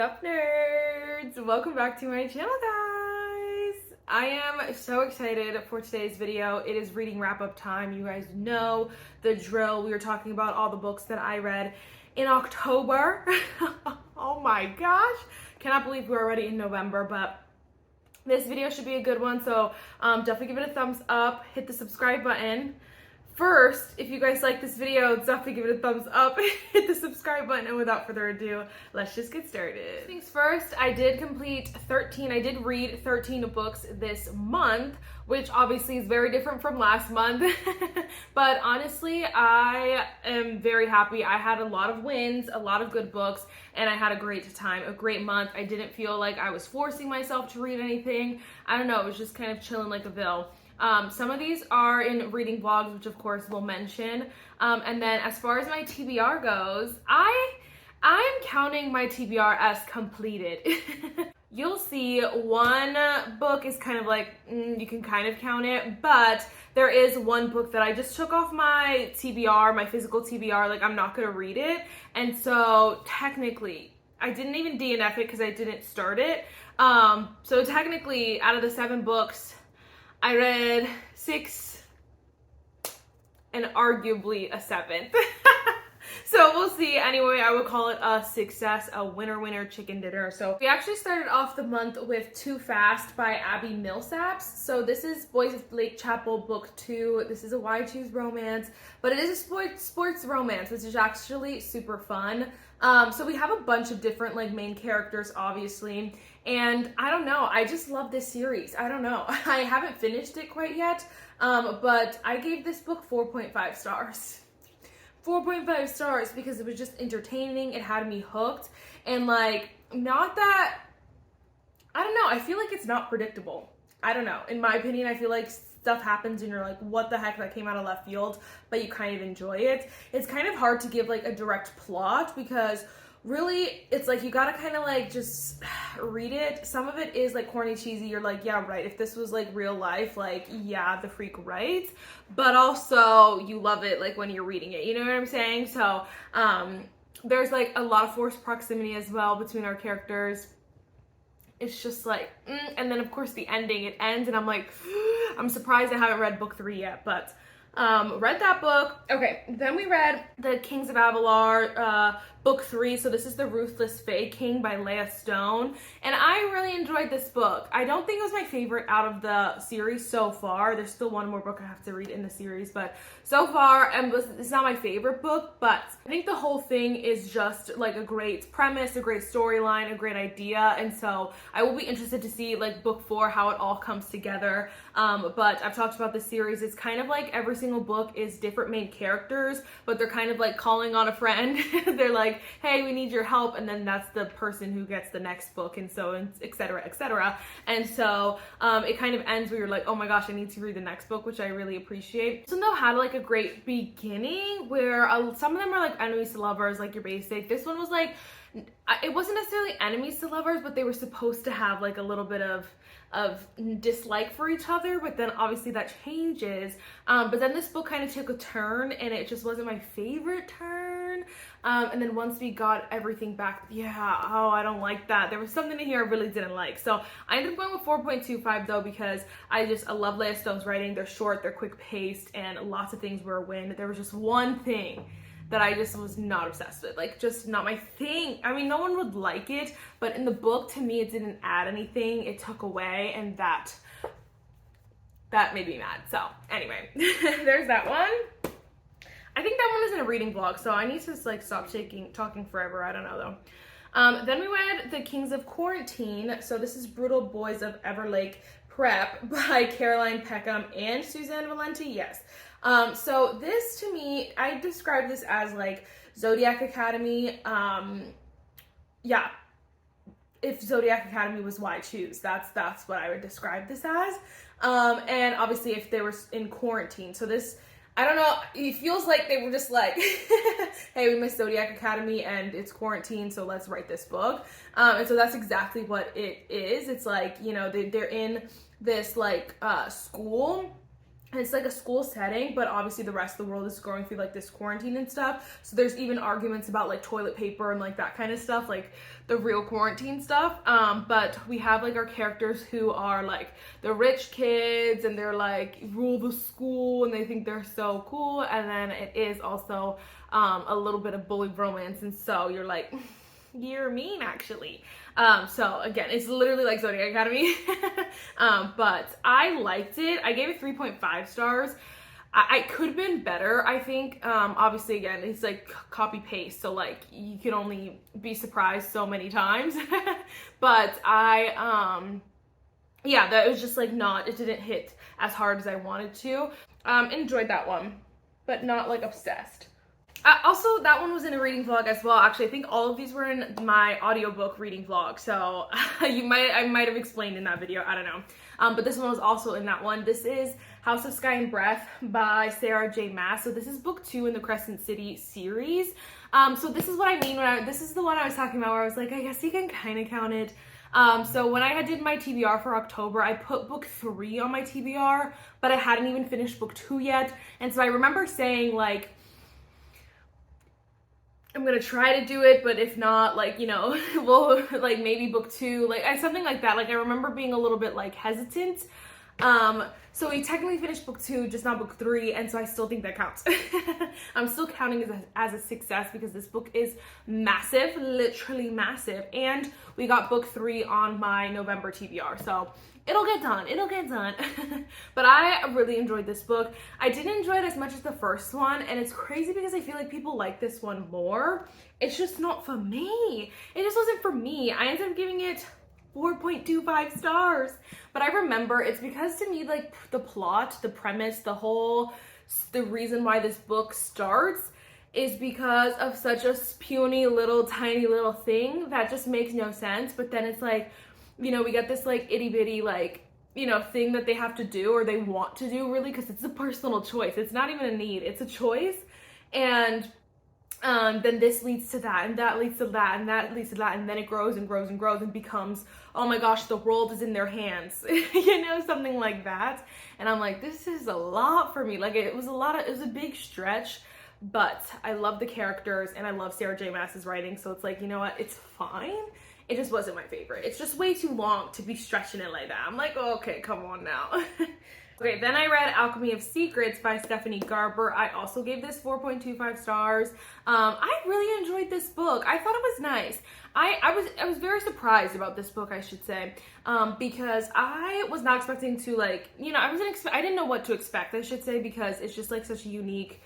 Sup nerds! Welcome back to my channel, guys! I am so excited for today's video. It is reading wrap-up time. You guys know the drill. We were talking about all the books that I read in October. Oh my gosh! Cannot believe we're already in November, but this video should be a good one, so definitely give it a thumbs up. Hit the subscribe button. First, if you guys like this video, definitely give it a thumbs up, hit the subscribe button, and without further ado, let's just get started. Things first, I did read 13 books this month, which obviously is very different from last month, but honestly, I am very happy. I had a lot of wins, a lot of good books, and I had a great time, a great month. I didn't feel like I was forcing myself to read anything. I don't know, it was just kind of chilling like a Ville. Some of these are in reading vlogs, which of course we'll mention. And then as far as my TBR goes, I'm counting my TBR as completed. You'll see one book is kind of like, you can kind of count it, but there is one book that I just took off my TBR, my physical TBR, like I'm not gonna read it. And so technically, I didn't even DNF it because I didn't start it. So technically, out of the 7 books, I read 6 and arguably a 7th. So we'll see. Anyway, I would call it a success, a winner chicken dinner. So we actually started off the month with Too Fast by Abby Millsaps. So this is Boys of Lake Chapel book 2. This is a Why Choose romance, but it is a sports romance, which is actually super fun. So we have a bunch of different like main characters, obviously. And I don't know, I just love this series. I don't know. I haven't finished it quite yet, but I gave this book 4.5 stars. 4.5 stars because it was just entertaining. It had me hooked. And like, not that, I don't know, I feel like it's not predictable. I don't know. In my opinion, I feel like stuff happens and you're like, what the heck, that came out of left field, but you kind of enjoy it. It's kind of hard to give like a direct plot because really, it's like you gotta kind of like just read it. Some of it is like corny, cheesy. You're like, yeah, right. If this was like real life, like, yeah, the freak right. But also you love it like when you're reading it. You know what I'm saying? So there's like a lot of forced proximity as well between our characters. It's just like, and then of course the ending, it ends and I'm like, I'm surprised I haven't read book 3 yet, but read that book. Okay, then we read The Kings of Avalar, book 3. So this is The Ruthless Fae King by Leah Stone. And I really enjoyed this book. I don't think it was my favorite out of the series so far. There's still one more book I have to read in the series, but so far, it's not my favorite book, but I think the whole thing is just like a great premise, a great storyline, a great idea. And so I will be interested to see like book 4, how it all comes together. But I've talked about this series. It's kind of like every single book is different main characters, but they're kind of like calling on a friend. They're like, hey, we need your help, and then that's the person who gets the next book, and so etc, etc. And so it kind of ends where you're like, oh my gosh, I need to read the next book, which I really appreciate. Some though had like a great beginning where some of them are like enemies to lovers, like your basic. This one was like, it wasn't necessarily enemies to lovers, but they were supposed to have like a little bit of dislike for each other, but then obviously that changes. But then this book kind of took a turn and it just wasn't my favorite turn. And then once we got everything back, I don't like that. There was something in here I really didn't like. So I ended up going with 4.25 though, because I love Leah Stone's writing. They're short, they're quick paced, and lots of things were a win. There was just one thing that I just was not obsessed with, like just not my thing. I mean, no one would like it, but in the book, to me, it didn't add anything. It took away, and that made me mad. So anyway, there's that one. I think that one is in a reading vlog, so I need to like stop talking forever. I don't know though. Then we read The Kings of Quarantine. So this is Brutal Boys of Everlake Prep by Caroline Peckham and Suzanne Valenti. Yes. So this to me, I describe this as like Zodiac Academy. Yeah, if Zodiac Academy was Why Choose, that's what I would describe this as. And obviously if they were in quarantine. So this, I don't know, it feels like they were just like, hey, we missed Zodiac Academy and it's quarantine, so let's write this book. And so that's exactly what it is. It's like, you know, they're in this like school It's like a school setting, but obviously the rest of the world is going through like this quarantine and stuff. So there's even arguments about like toilet paper and like that kind of stuff, like the real quarantine stuff. But we have like our characters who are like the rich kids and they're like rule the school and they think they're so cool. And then it is also a little bit of bully romance. And so you're like, you're mean actually. So again, it's literally like Zodiac Academy. But I liked it. I gave it 3.5 stars. I could have been better, I think. Obviously again, it's like copy paste, so like you can only be surprised so many times. But yeah, that was just like it didn't hit as hard as I wanted to. Enjoyed that one, but not like obsessed. Also, that one was in a reading vlog as well. Actually, I think all of these were in my audiobook reading vlog. So I might have explained in that video. I don't know. But this one was also in that one. This is House of Sky and Breath by Sarah J. Maas. So this is book 2 in the Crescent City series. So this is what I mean when this is the one I was talking about where I was like, I guess you can kind of count it. So when I did my TBR for October, I put book 3 on my TBR, but I hadn't even finished book 2 yet. And so I remember saying like, I'm gonna try to do it, but if not, like, you know, we'll like maybe book 2, like something like that. Like I remember being a little bit like hesitant. So we technically finished book 2, just not book 3, and so I still think that counts. I'm still counting it as a success because this book is massive, literally massive, and we got book 3 on my November TBR, so it'll get done, it'll get done. But I really enjoyed this book. I didn't enjoy it as much as the first one, and it's crazy because I feel like people like this one more. It's just not for me. It just wasn't for me. I ended up giving it 4.25 stars. But I remember it's because to me, like the plot, the premise, the reason why this book starts is because of such a puny little tiny little thing that just makes no sense. But then it's like, you know, we get this like itty bitty like, you know, thing that they have to do or they want to do really, because it's a personal choice. It's not even a need, it's a choice. And then this leads to that, and that leads to that, and that leads to that, and then it grows and grows and grows and becomes, oh my gosh, the world is in their hands, you know, something like that. And I'm like, this is a lot for me. Like it was a big stretch, but I love the characters and I love Sarah J. Maas's writing, so it's like, you know what, it's fine. It just wasn't my favorite. It's just way too long to be stretching it like that. I'm like, oh, okay, come on now. Okay, then I read Alchemy of Secrets by Stephanie Garber. I also gave this 4.25 stars. I really enjoyed this book. I thought it was nice. I was very surprised about this book, I should say, because I was not expecting to, like, you know, I didn't know what to expect, I should say, because it's just like such a unique,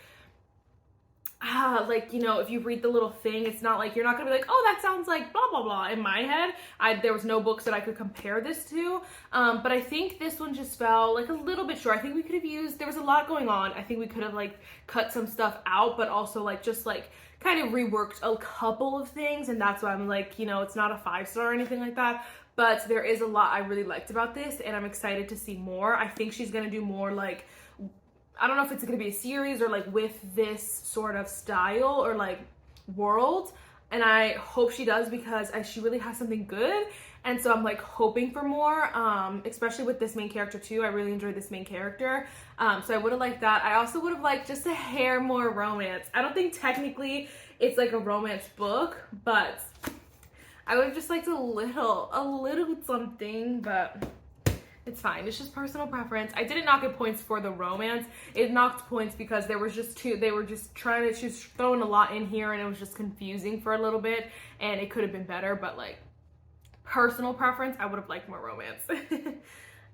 like, you know, if you read the little thing, it's not like, you're not gonna be like, oh, that sounds like blah, blah, blah. In my head, there was no books that I could compare this to, but I think this one just fell like a little bit short. I think we could have used, there was a lot going on. I think we could have like cut some stuff out, but also like just like kind of reworked a couple of things, and that's why I'm like, you know, it's not a 5-star or anything like that, but there is a lot I really liked about this, and I'm excited to see more. I think she's gonna do more, like, I don't know if it's going to be a series or like with this sort of style or like world, and I hope she does because she really has something good, and so I'm like hoping for more, especially with this main character too. I really enjoyed this main character, so I would have liked that. I also would have liked just a hair more romance. I don't think technically it's like a romance book, but I would have just liked a little something, but it's fine. It's just personal preference. I didn't knock it points for the romance. It knocked points because there was just they were just she was throwing a lot in here and it was just confusing for a little bit, and it could have been better, but like personal preference, I would have liked more romance.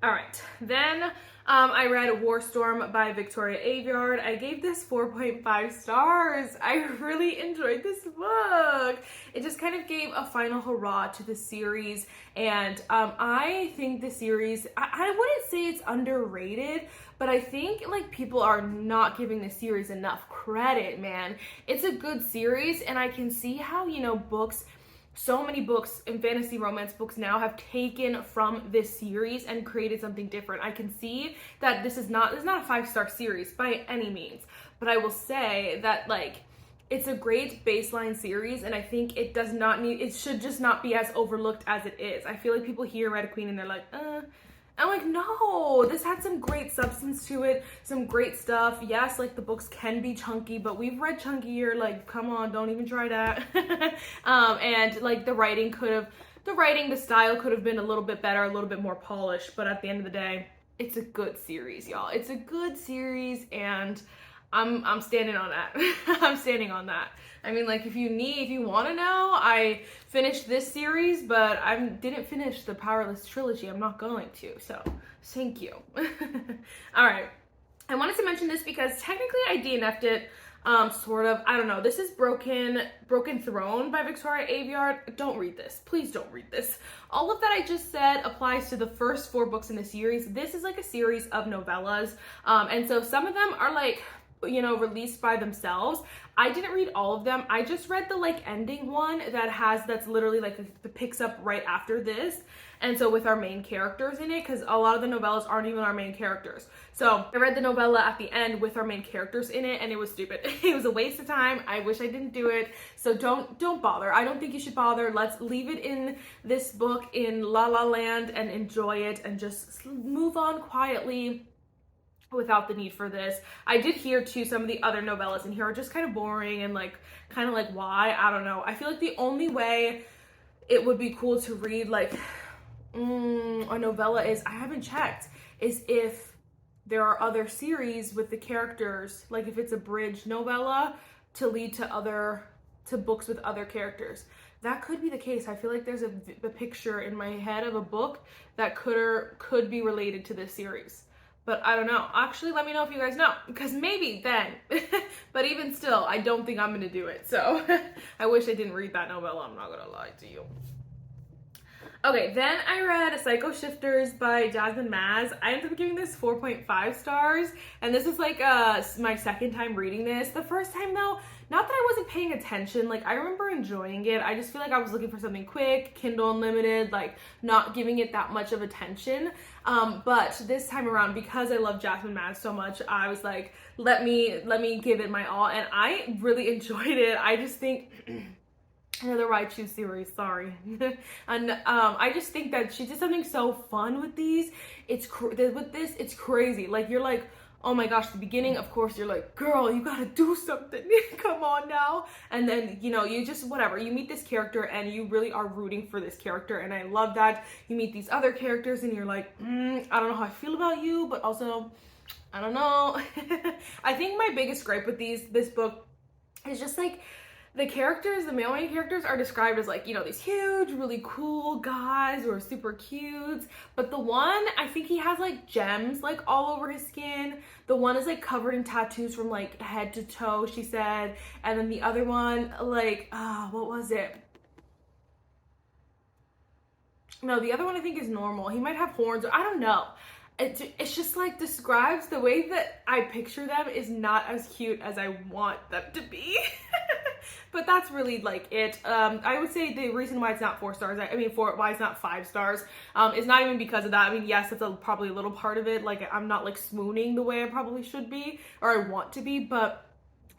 All right, then I read War Storm by Victoria Aveyard. I gave this 4.5 stars. I really enjoyed this book. It just kind of gave a final hurrah to the series, and I think the series, I wouldn't say it's underrated, but I think like people are not giving the series enough credit, man. It's a good series, and I can see how, you know, so many books and fantasy romance books now have taken from this series and created something different. I can see that this is not a 5-star series by any means, but I will say that like it's a great baseline series, and I think it should just not be as overlooked as it is. I feel like people hear Red Queen and they're like, I'm like, no, this had some great substance to it, some great stuff. Yes, like the books can be chunky, but we've read chunkier. Like, come on, don't even try that. And like the style could have been a little bit better, a little bit more polished. But at the end of the day, it's a good series, y'all. It's a good series, and I'm standing on that. I'm standing on that. I mean, like, if you want to know, I finished this series, but I didn't finish the Powerless trilogy. I'm not going to, so thank you. All right. I wanted to mention this because technically I DNF'd it, sort of. I don't know. This is Broken Throne by Victoria Aveyard. Don't read this. Please don't read this. All of that I just said applies to the first 4 books in the series. This is like a series of novellas, and so some of them are like, you know, released by themselves. I didn't read all of them. I just read the like ending one that's literally like it picks up right after this. And so with our main characters in it, because a lot of the novellas aren't even our main characters. So I read the novella at the end with our main characters in it, and it was stupid. It was a waste of time. I wish I didn't do it. So don't bother. I don't think you should bother. Let's leave it in this book in La La Land and enjoy it and just move on quietly without the need for this. I did hear too some of the other novellas in here are just kind of boring and like kind of like why? I don't know. I feel like the only way it would be cool to read like a novella is, I haven't checked, is if there are other series with the characters, like if it's a bridge novella to lead to books with other characters. That could be the case. I feel like there's a picture in my head of a book that could be related to this series. But I don't know. Actually, let me know if you guys know, because maybe then. But even still, I don't think I'm going to do it. So I wish I didn't read that novella. I'm not going to lie to you. Okay, then I read Psycho Shifters by Jasmine Maz. I ended up giving this 4.5 stars. And this is like my second time reading this. The first time though, not that I wasn't paying attention, like I remember enjoying it. I just feel like I was looking for something quick, Kindle Unlimited, like not giving it that much of attention. But this time around, because I love Jasmine Maz so much, I was like, let me give it my all, and I really enjoyed it. I just think another Raichu series, sorry. And I just think that she did something so fun with these. With this, it's crazy. Like you're like, oh my gosh, the beginning, of course, you're like, girl, you gotta do something. Come on now. And then, you know, you just, whatever, you meet this character and you really are rooting for this character. And I love that. You meet these other characters and you're like, I don't know how I feel about you, but also, I don't know. I think my biggest gripe with this book is just like, the male main characters are described as like, you know, these huge, really cool guys who are super cute. But the one, I think he has like gems like all over his skin. The one is like covered in tattoos from like head to toe, she said. And then the other one, like, what was it? No, the other one I think is normal. He might have horns, or I don't know. It's just like describes the way that I picture them is not as cute as I want them to be. But that's really like it. I would say the reason why it's not 4 stars, why it's not 5 stars, is not even because of that. I mean, yes, that's probably a little part of it. Like I'm not like swooning the way I probably should be, or I want to be, but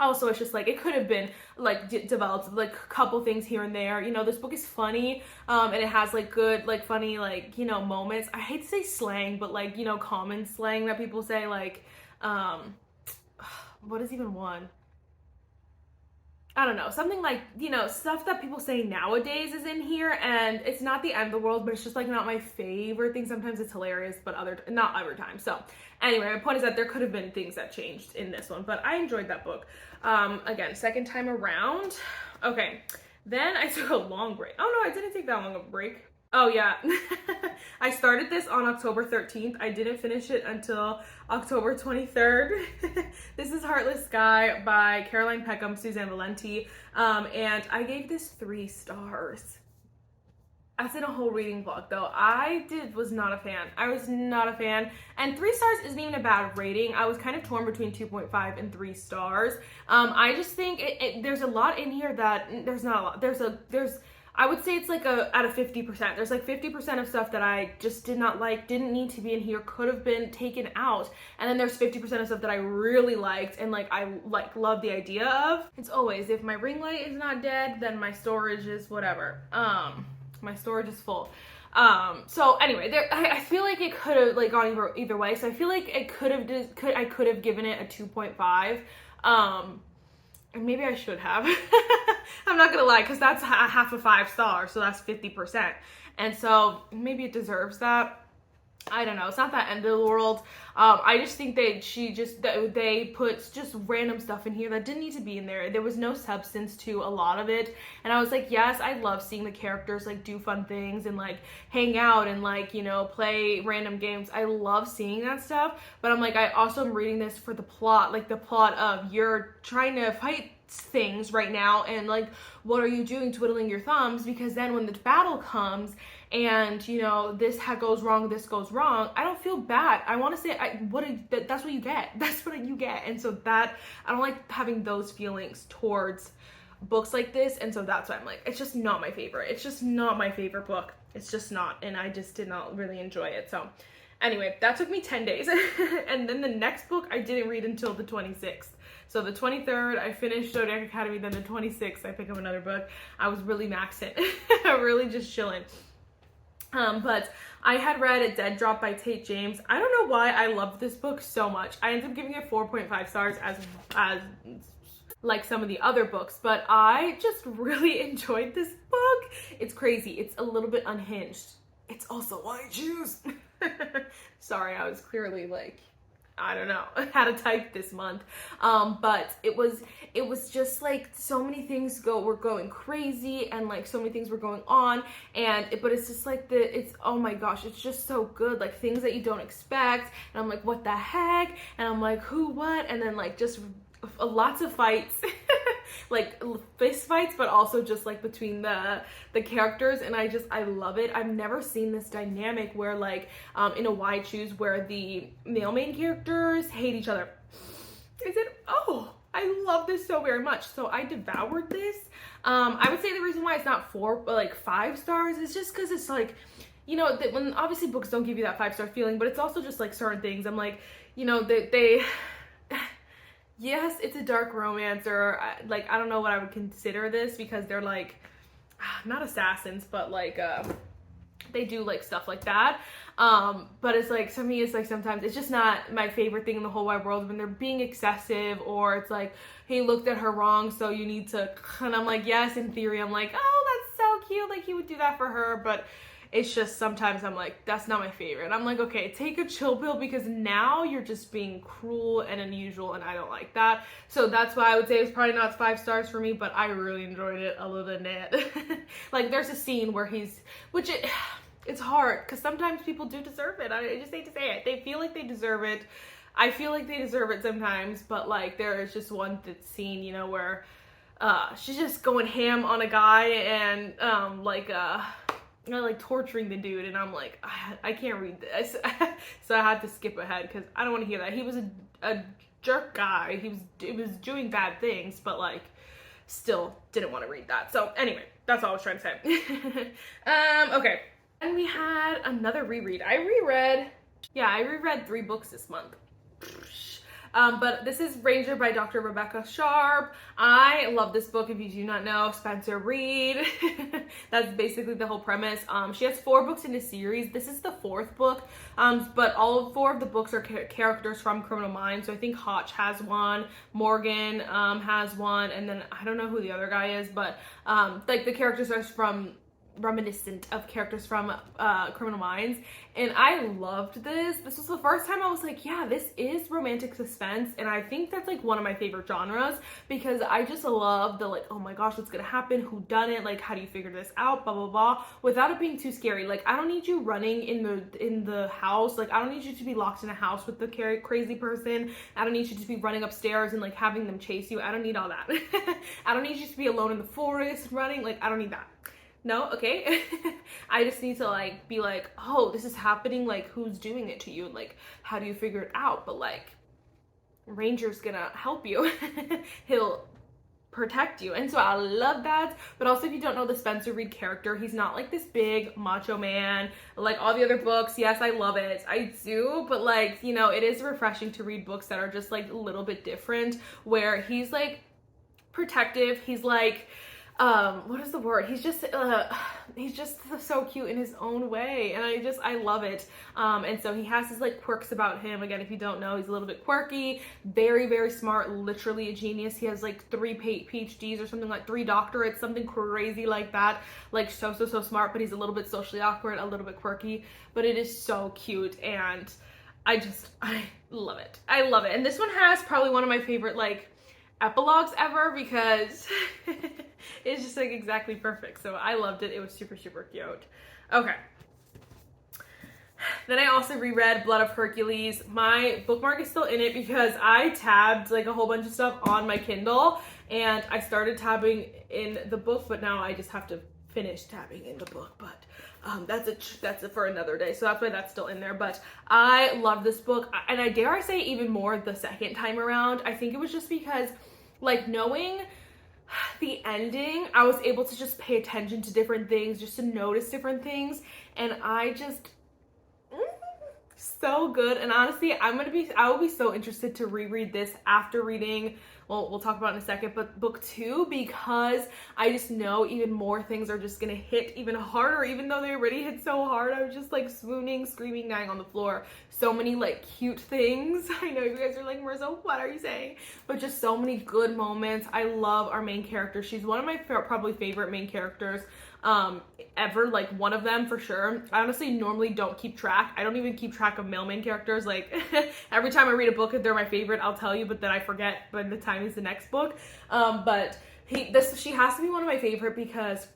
also it's just like it could have been like developed like a couple things here and there. You know, this book is funny, and it has like good, like funny, like, you know, moments. I hate to say slang, but like, you know, common slang that people say, like, what is even one? I don't know, something like, you know, stuff that people say nowadays is in here, and it's not the end of the world, but it's just like not my favorite thing. Sometimes it's hilarious, but not every time. So anyway, my point is that there could have been things that changed in this one, but I enjoyed that book. Again, second time around. Okay, then I took a long break. Oh no, I didn't take that long of a break. Oh yeah, I started this on October 13th. I didn't finish it until October 23rd. This is Heartless Sky by Caroline Peckham, Suzanne Valenti, and I gave this 3 stars. That's in a whole reading vlog though. Was not a fan. I was not a fan, and 3 stars isn't even a bad rating. I was kind of torn between 2.5 and 3 stars. I just think there's a lot in here that there's not a lot. I would say it's like out of 50%. There's like 50% of stuff that I just did not like, didn't need to be in here, could have been taken out. And then there's 50% of stuff that I really liked and like I like love the idea of. It's always, if my ring light is not dead, then my storage is whatever. my storage is full. So anyway, I feel like it could have like gone either way. So I feel like I could have given it a 2.5. And maybe I should have. I'm not gonna lie, because that's half a 5 star, so that's 50%. And so maybe it deserves that. I don't know. It's not that end of the world. I just think they put just random stuff in here that didn't need to be in there. There was no substance to a lot of it. And I was like, yes, I love seeing the characters like do fun things and like hang out and like, you know, play random games. I love seeing that stuff. But I'm like, I also am reading this for the plot, like the plot of you're trying to fight things right now, and like, what are you doing, twiddling your thumbs? Because then when the battle comes and, you know, this goes wrong, I don't feel bad. I want to say, that's what you get. That's what you get. And so that, I don't like having those feelings towards books like this. And so that's why I'm like, it's just not my favorite. It's just not my favorite book. It's just not. And I just did not really enjoy it. So anyway, that took me 10 days. And then the next book I didn't read until the 26th. So the 23rd, I finished Zodiac Academy. Then the 26th, I pick up another book. I was really maxing. Really just chilling. But I had read Dead Drop by Tate James. I don't know why I loved this book so much. I ended up giving it 4.5 stars as like some of the other books, but I just really enjoyed this book. It's crazy. It's a little bit unhinged. It's also why I choose. Sorry, I was clearly like, I don't know how to type this month. But it was just like so many things were going crazy, and like so many things were going on, but it's just like oh my gosh, it's just so good. Like things that you don't expect, and I'm like, what the heck? And I'm like, who, what? And then like just lots of fights, like fist fights, but also just like between the characters, and I love it. I've never seen this dynamic where like in a Why Choose where the male main characters hate each other. I love this so very much. So I devoured this. I would say the reason why it's not 4 but like 5 stars is just because it's like, you know, when obviously books don't give you that 5-star feeling, but it's also just like certain things. I'm like, you know, they yes, it's a dark romance, or like, I don't know what I would consider this, because they're like, not assassins, but like, they do like stuff like that. But it's like, to me, it's like, sometimes it's just not my favorite thing in the whole wide world when they're being excessive, or it's like, he looked at her wrong, so you need to, and I'm like, yes, in theory, I'm like, oh, that's so cute, like he would do that for her, but it's just sometimes I'm like, that's not my favorite. And I'm like, okay, take a chill pill, because now you're just being cruel and unusual, and I don't like that. So that's why I would say it's probably not 5 stars for me, but I really enjoyed it a little bit. Like there's a scene where it's hard, because sometimes people do deserve it. I just hate to say it. They feel like they deserve it. I feel like they deserve it sometimes, but like there is just one scene, you know, where she's just going ham on a guy, and like torturing the dude, and I'm like, I can't read this. So I had to skip ahead because I don't want to hear that. He was a jerk guy. He was doing bad things, but like still didn't want to read that. So anyway, that's all I was trying to say. Okay. And we had another reread. I reread 3 books this month. But this is Ranger by Dr. Rebecca Sharp. I love this book. If you do not know, Spencer Reid. That's basically the whole premise. She has 4 books in a series. This is the 4th book, but all 4 of the books are characters from Criminal Minds. So I think Hotch has one, Morgan has one, and then I don't know who the other guy is, but like the characters are reminiscent of characters from Criminal Minds, and I loved this. This was the first time I was like, yeah, this is romantic suspense, and I think that's like one of my favorite genres, because I just love the like, oh my gosh, what's gonna happen, who done it, like how do you figure this out, blah blah blah, without it being too scary. Like I don't need you running in the house, like I don't need you to be locked in a house with the crazy person. I don't need you to be running upstairs and like having them chase you. I don't need all that. I don't need you to be alone in the forest running, like I don't need that. No, okay. I just need to like be like, oh, this is happening, like who's doing it to you, like how do you figure it out? But like Ranger's gonna help you. He'll protect you, and so I love that. But also, if you don't know the Spencer Reid character, he's not like this big macho man like all the other books. Yes, I love it, I do, but like, you know, it is refreshing to read books that are just like a little bit different, where he's like protective, he's like what is the word? He's just so cute in his own way, and I love it. And so he has his like quirks about him. Again, if you don't know, he's a little bit quirky, very, very smart, literally a genius. He has like 3 PhDs or something, like 3 doctorates, something crazy like that. Like so smart, but he's a little bit socially awkward, a little bit quirky, but it is so cute, and I love it. I love it. And this one has probably one of my favorite like epilogues ever, because it's just like exactly perfect. So I loved it. It was super cute. Okay. Then I also reread Blood of Hercules. My bookmark is still in it because I tabbed like a whole bunch of stuff on my Kindle, and I started tabbing in the book, but now I just have to finish tabbing in the book. But that's it for another day. So that's why that's still in there. But I love this book, and I dare I say even more the second time around. I think it was just because like knowing the ending, I was able to just pay attention to different things, just to notice different things, and I just so good. And honestly, I will be so interested to reread this after reading, well, we'll talk about it in a second, but book 2, because I just know even more things are just gonna hit even harder. Even though they already hit so hard, I was just like swooning, screaming, dying on the floor. So many like cute things. I know you guys are like, Marissa, what are you saying? But just so many good moments. I love our main character. She's one of my probably favorite main characters ever, like one of them for sure. I honestly normally don't keep track. I don't even keep track of male main characters. Like every time I read a book, if they're my favorite, I'll tell you, but then I forget when the time is the next book. But she has to be one of my favorite because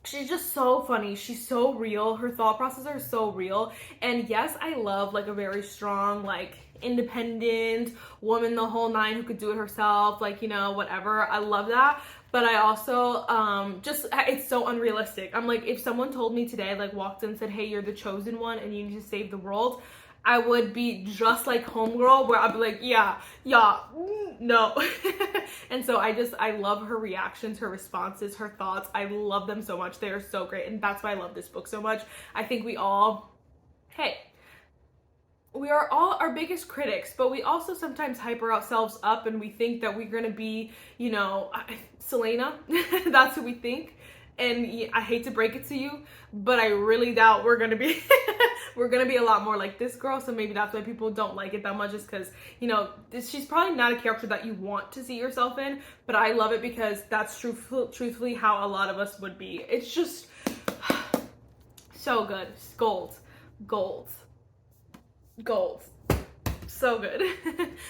she's just so funny. She's so real. Her thought processes are so real. And yes, I love like a very strong, like independent woman, the whole 9, who could do it herself, like, you know, whatever. I love that. But I also, it's so unrealistic. I'm like, if someone told me today, like walked in and said, hey, you're the chosen one and you need to save the world, I would be just like Homegirl, where I'd be like, yeah, no. And so I love her reactions, her responses, her thoughts. I love them so much. They are so great. And that's why I love this book so much. I think we are all our biggest critics, but we also sometimes hyper ourselves up and we think that we're gonna be, you know, Selena. That's who we think. And I hate to break it to you, but I really doubt we're gonna be we're gonna be a lot more like this girl. So maybe that's why people don't like it that much, is because, you know, she's probably not a character that you want to see yourself in, but I love it because that's truthfully how a lot of us would be. It's just so good. Gold. So good.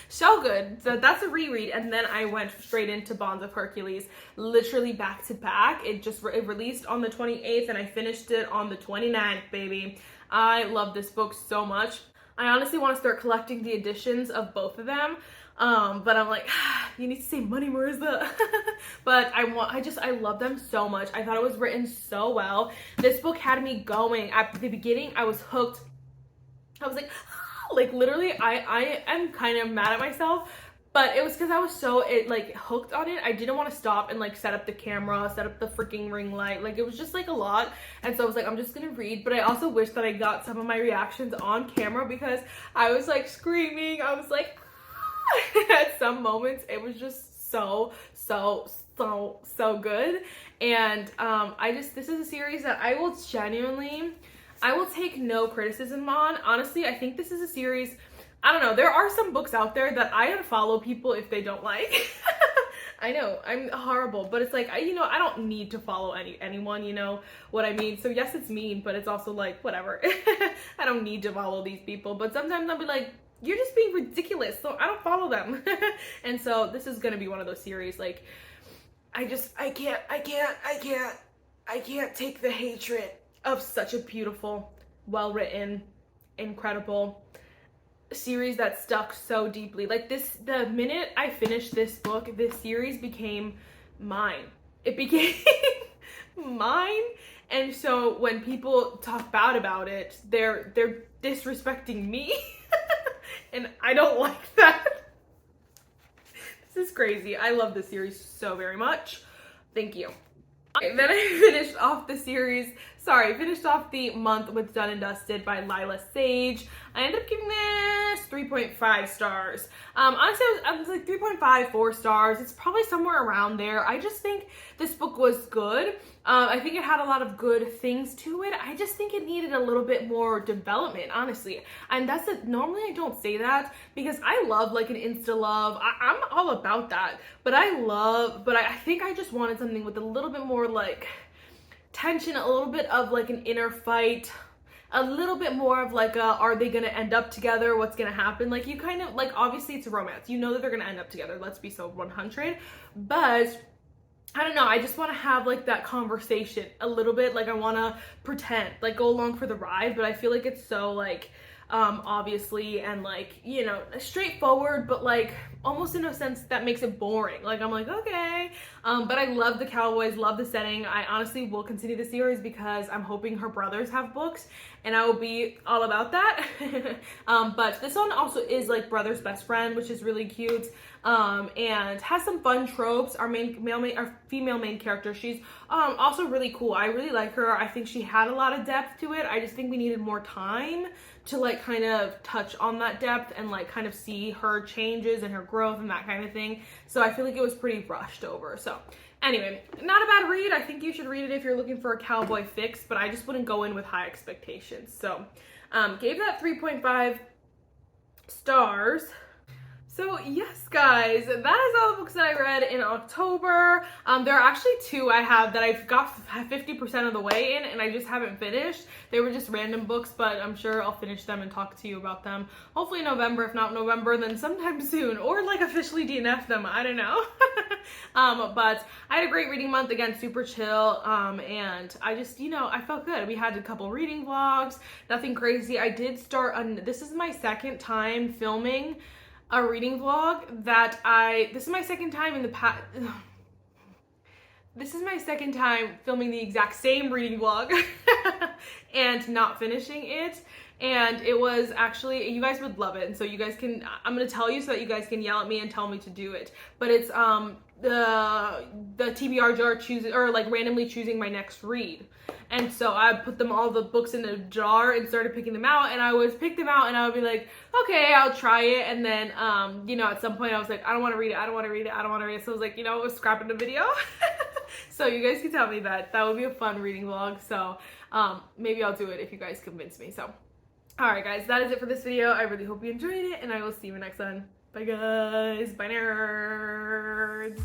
So good. So that's a reread. And then I went straight into Bonds of Hercules, literally back to back. It released on the 28th and I finished it on the 29th, baby. I love this book so much. I honestly want to start collecting the editions of both of them. But I'm like, you need to save money, Marissa. But I love them so much. I thought it was written so well. This book had me going. At the beginning, I was hooked. I was like literally, I am kind of mad at myself, but it was because I was so hooked on it. I didn't want to stop and like set up the camera, set up the freaking ring light. Like it was just like a lot. And so I was like, I'm just gonna read. But I also wish that I got some of my reactions on camera, because I was like screaming. I was like, at some moments. It was just so good. And this is a series that I will take no criticism on. Honestly, I think this is a series, I don't know, there are some books out there that I unfollow people if they don't like. I know, I'm horrible, but it's like, I don't need to follow anyone, you know what I mean? So yes, it's mean, but it's also like, whatever. I don't need to follow these people, but sometimes I'll be like, you're just being ridiculous, so I don't follow them. And so this is gonna be one of those series, like, I can't take the hatred of such a beautiful, well-written, incredible series that stuck so deeply. Like the minute I finished this book, this series became mine. It became mine. And so when people talk bad about it, they're disrespecting me. And I don't like that. This is crazy. I love this series so very much. Thank you. Okay, then I finished off the series finished off the month with Done and Dusted by Lila Sage. I ended up giving this 3.5 stars. Honestly, I was like 3.5, 4 stars. It's probably somewhere around there. I just think this book was good. I think it had a lot of good things to it. I just think it needed a little bit more development, honestly. And that's it. Normally I don't say that because I love like an insta love. I'm all about that. But I think I just wanted something with a little bit more like tension, a little bit of like an inner fight, a little bit more of like are they gonna end up together, what's gonna happen, like you kind of like, obviously it's a romance, you know that they're gonna end up together, let's be so 100, but I don't know, I just want to have like that conversation a little bit, like I want to pretend, like go along for the ride, but I feel like it's so like obviously and like, you know, straightforward, but like almost in a sense that makes it boring. Like I'm like, okay, but I love the cowboys, love the setting. I honestly will continue the series because I'm hoping her brothers have books and I will be all about that. But this one also is like brother's best friend, which is really cute, and has some fun tropes. Our female main character, she's also really cool. I really like her. I think she had a lot of depth to it. I just think we needed more time to like kind of touch on that depth and like kind of see her changes and her growth and that kind of thing. So I feel like it was pretty rushed over. So anyway, not a bad read. I think you should read it if you're looking for a cowboy fix, but I just wouldn't go in with high expectations. So gave that 3.5 stars. So yes, guys, that is all the books that I read in October. There are actually 2 I have that I've got 50% of the way in and I just haven't finished. They were just random books, but I'm sure I'll finish them and talk to you about them. Hopefully in November. If not November, then sometime soon. Or like officially DNF them, I don't know. But I had a great reading month, again, super chill. And I just, you know, I felt good. We had a couple reading vlogs, nothing crazy. I did start on, this is my second time filming a reading vlog this is my second time in the past, this is my second time filming the exact same reading vlog and not finishing it. And it was actually, you guys would love it. And so you guys can, I'm going to tell you so that you guys can yell at me and tell me to do it. But it's the TBR jar choosing, or like randomly choosing my next read. And so I put all the books in a jar and started picking them out, and I would pick them out and I would be like, okay, I'll try it. And then, you know, at some point I was like, I don't want to read it. I don't want to read it. I don't want to read it. So I was like, you know, I was scrapping the video. So you guys can tell me that would be a fun reading vlog. So maybe I'll do it if you guys convince me. So, all right, guys, that is it for this video. I really hope you enjoyed it and I will see you in the next one. Bye, guys. Bye, nerds.